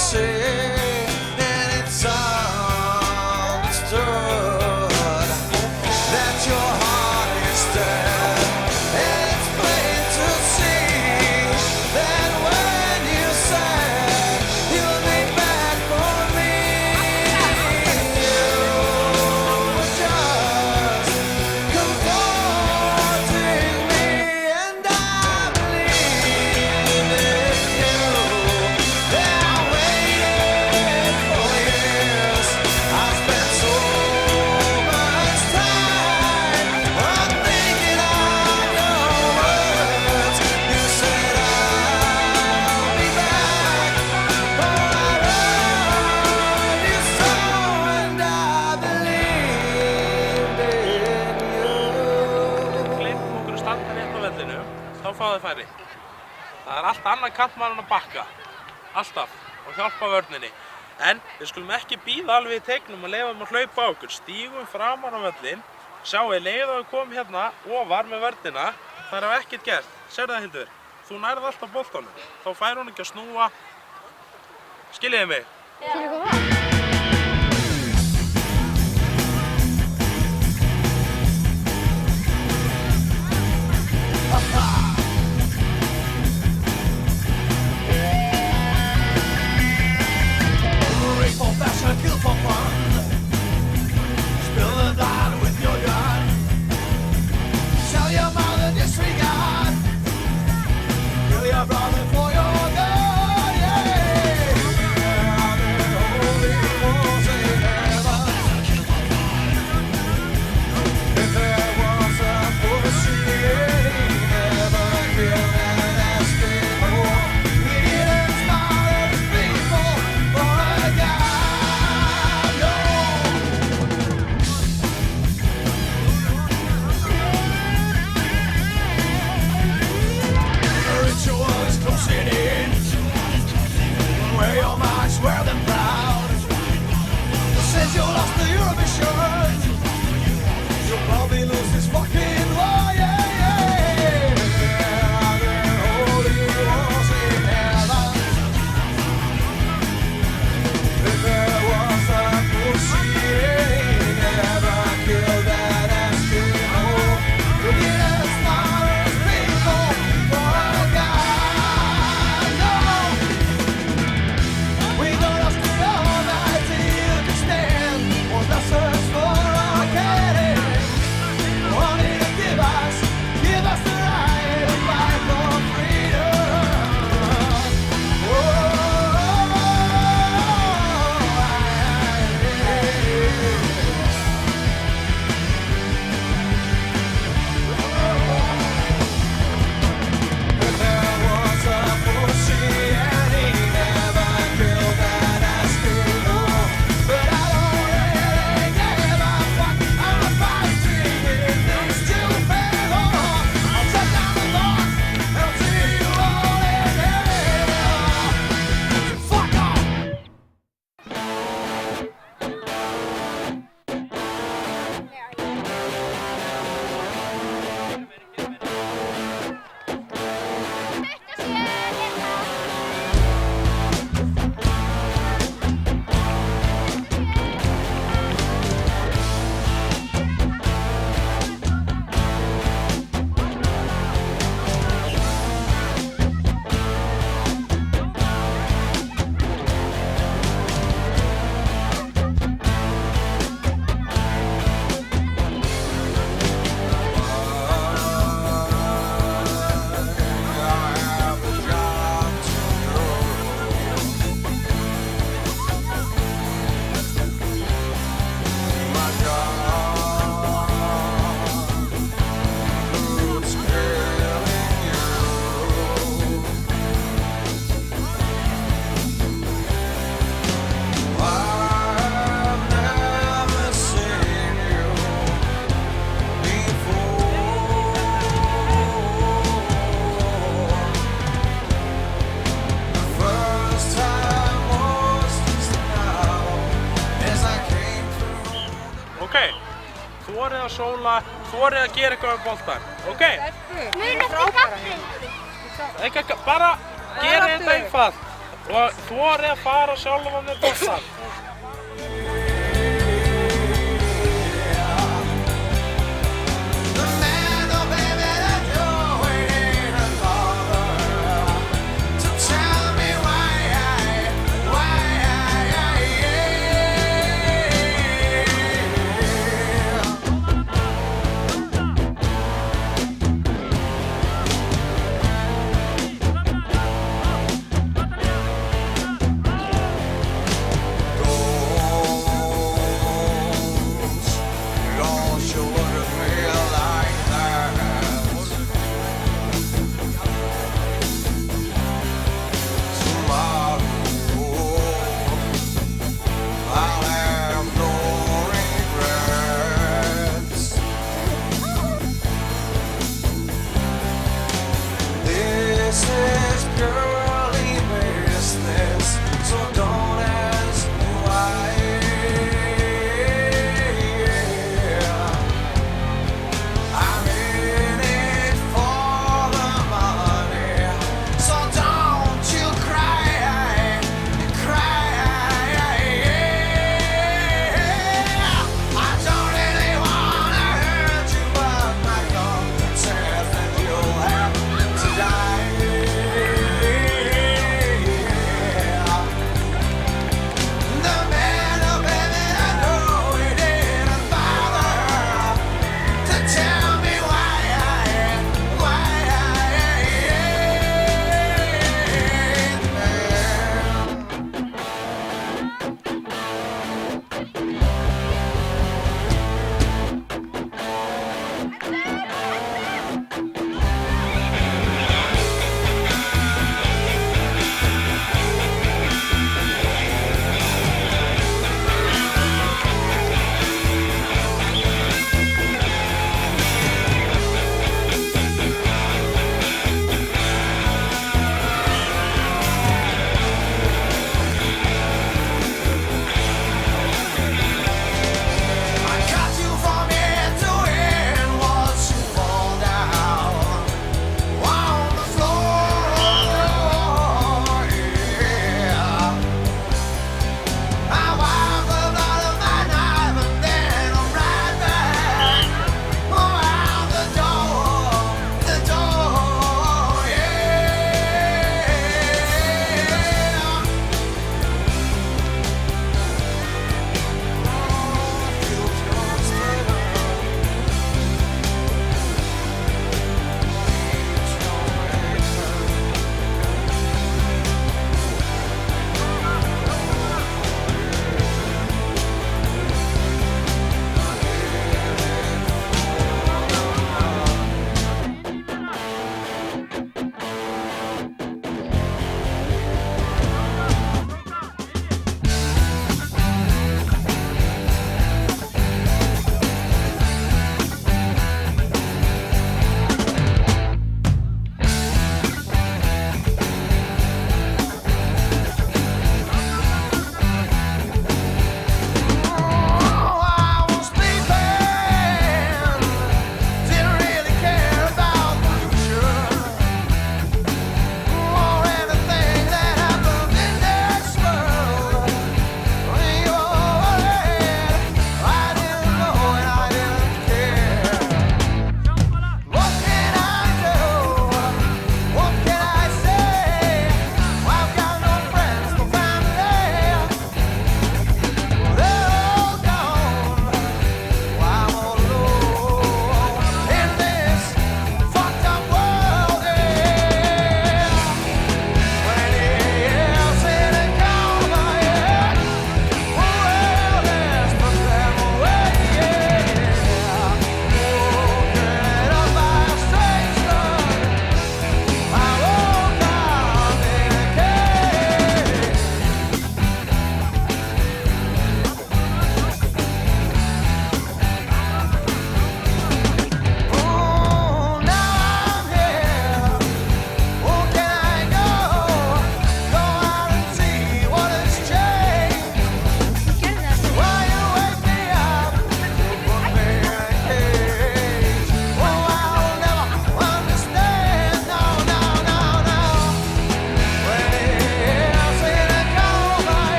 say, and it's understood that your heart is dead. And it's plain to see that when you said you'll be back for me, you were just comforting me, and I believe in you. I waited for years. I spent so much time on thinking of your words. You said I'll be back, but I loved you so, and I believed in you. Gleymum okkur að standa rétt á vellinu, þá fá þið færi. Það allt annað kantmann að bakka, alltaf, og hjálpa vörninni. En við skulum ekki bíða alveg í teiknum og leyfa þeim að hlaupa á okkur. Stígum framan á völlin, sjáum leið og við komum hérna ofar með vörnina, það er ekkert gert. Sérðu það, Hildur? Þú nærð alltaf boltanum, þá fær hún ekki að snúa. Skiljiði mig? Race for fashion, kill for fun. Spill the blood with your gun. Sell your mother disregard. Kill your brother for your gun. Yeah. The holy wars in heaven. If there was a pussy, he never killed an Eskimo. He didn't smile at people for a god. No. The ritual is closing in. Wear your marks, wear them proud. Since you lost the Eurovision, you'll probably lose this fucking war. Yeah, yeah. The holy wars in heaven. If there was a pussy, he never killed that Eskimo. You didn't smile at people for a god. No. We don't lost the all night till you stand on the search for our caddies. Wanting to give us the right to fight for freedom. If there was a pussy and he never killed that Eskimo, but I don't really give a fuck. I'm fighting in this stupid war. I'll shut down the doors and I'll see you all in hell. Fuck off! þorið að sóla, þorið að gera eitthvað með boltan, ok? Muna eftir kaffi. Bara gera þetta eitthvað og þori að fara sjálfan með boltan. The man, oh baby, that you're waiting for, to tell me why, Go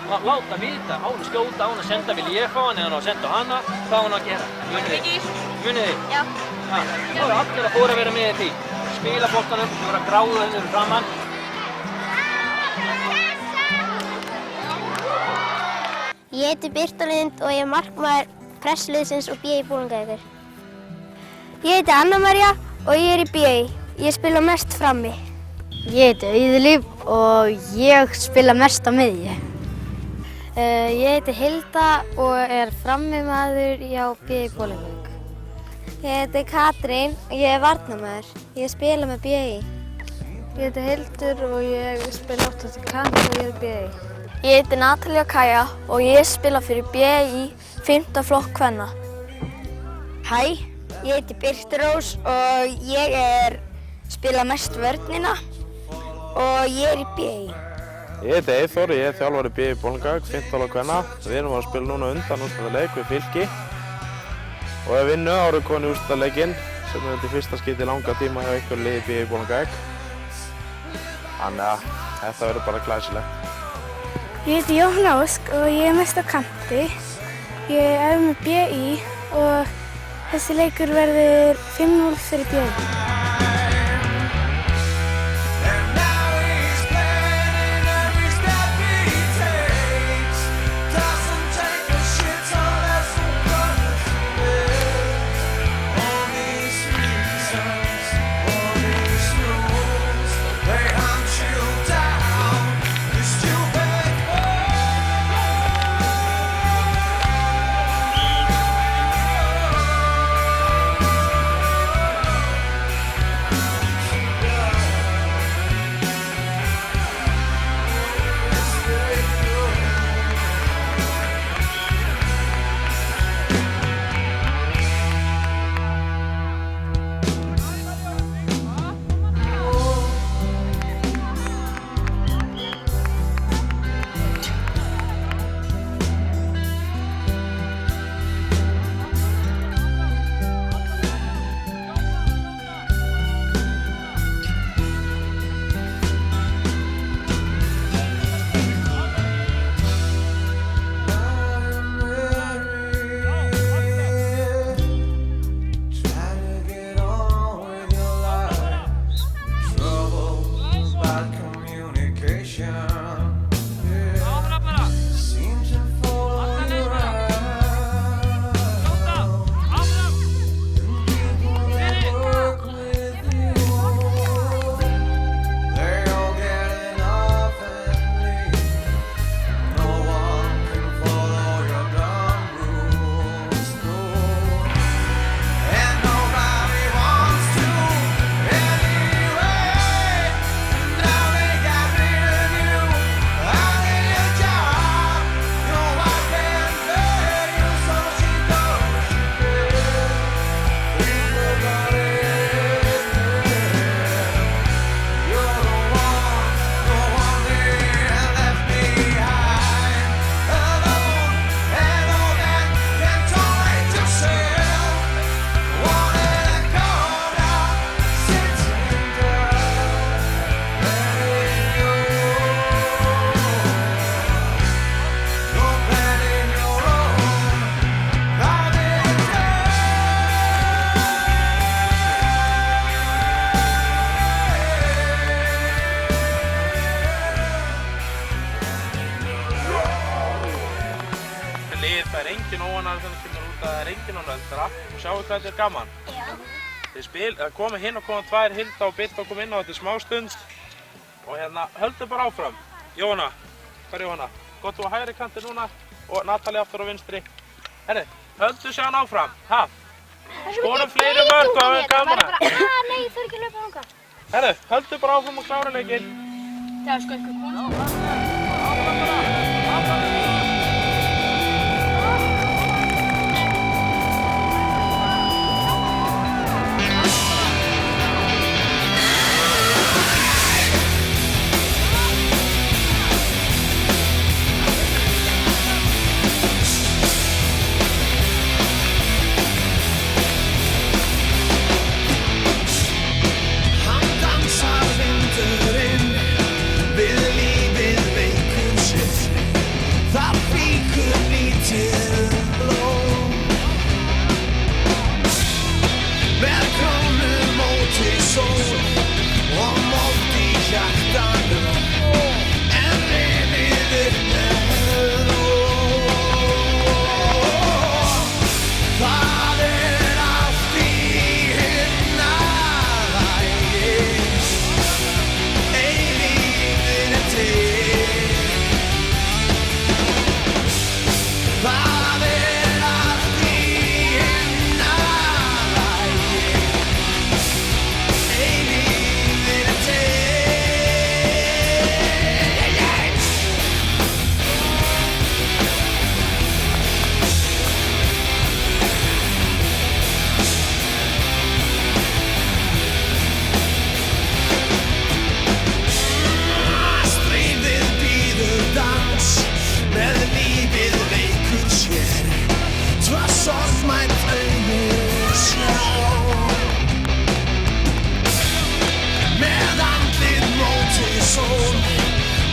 láta vita, á hann að skjóta, á hann að senda, vil ég fá hann eða á að senda hana, hvað á hann að gera? Munið þið? Já. Þá er allir að fóra að vera með því. Spila boltanum, þú verður að gráða þessu fyrir framann. Ég heiti Birta Lind og ég er markmaður pressliðsins og BI Bolungarvíkur. Ég heiti Anna María og ég er í BI. Ég spila mest frammi. Ég heiti Auður og ég spila mest á miðju. Ég heiti Hilda og er frammimaður hjá BI Bolungarvík. Ég heiti Katrín og ég er varnarmaður. Ég spila með BI. Ég heiti Hildur og ég spila oftast í kant og ég er BI. Ég heiti Natalía Kaja og ég spila fyrir BI 5. flokk kvenna. Hæ, ég heiti Birta Rós og ég spila mest vörnina og ég er í BI. Ég heiti Eyþór, ég er þjálfari BI Bolungarvík, 5. flokk kvenna. Við erum að spila núna undanúrslitaleik við Fylki. Og ef vinnu þá erum við komin í úrslitaleikinn sem er þetta fyrsta skipti í langa tíma hjá einhverju liði BI Bolungarvík. Þannig að þetta verður bara glæsilegt. Ég heiti Jóhanna Ósk og ég er mest á kanti. Ég er með BI og þessi leikur verður 5-0 fyrir BI. Það er engin óanægð þegar það kemur út að það er engin á nöldra og sjáu hvað þetta er gaman. Þið komið hinn og komið tvær, Hilda og Birta og komið inn á þetta smá stund og hérna höldu bara áfram. Jóhanna, hvað er Jóhanna? Gott þú á hægri kanti núna og Natalía aftur á vinstri. Herri, höldu sjáan áfram, ha? Skorum fleiri mörk og hafa gaman. Nei, ég þarf ekki að hlaupa þangað. Herri, höldu bara áfram og klára leikinn. Það er sko einhver kona. Við lífið veikur sér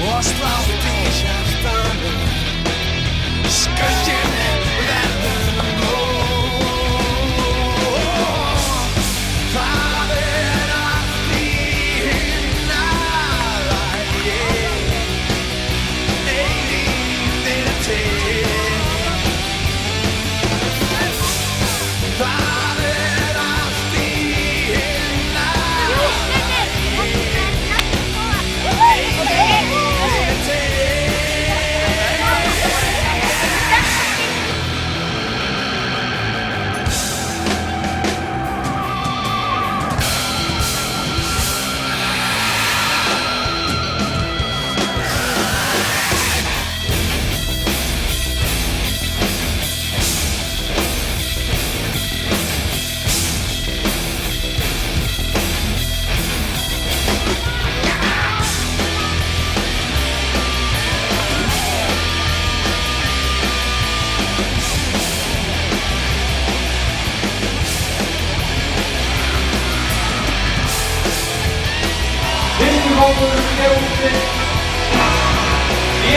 og slátt í hjartanu. Skautinn verður nóg. Það allt í himnalagi. Eilífðin til. Það allt í himnalagi. Eilífðin til. Fyrsti hópurinn er úrslit. BÍ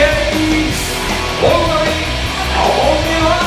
Bólungavík á móti Val.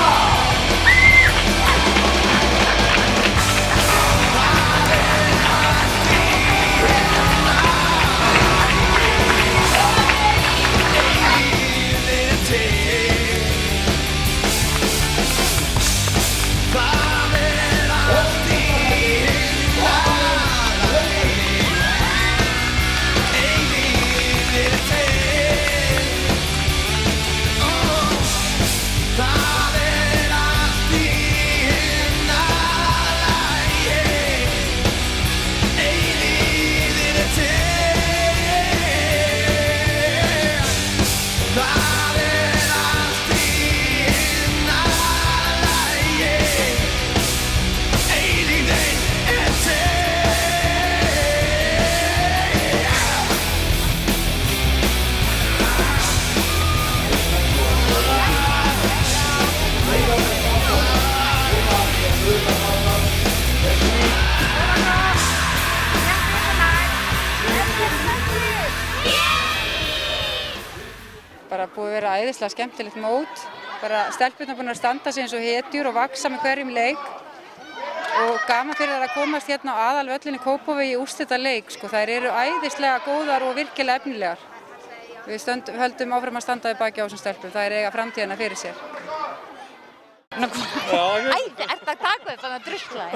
Bara búið að vera æðislega skemmtilegt mót. Bara stelpurnar búin að standa sig eins og hetjur og vaksa með hverjum leik. Og gaman fyrir þær að komast hérna á aðalvöllin í Kópavogi í úrslitaleik. Þær eru æðislega góðar og virkilega efnilegar. Við höldum áfram að standa við baki á þessum stelpum. Það eiga framtíðina fyrir sér. Æ, ert að taka upp þannig að druslaði.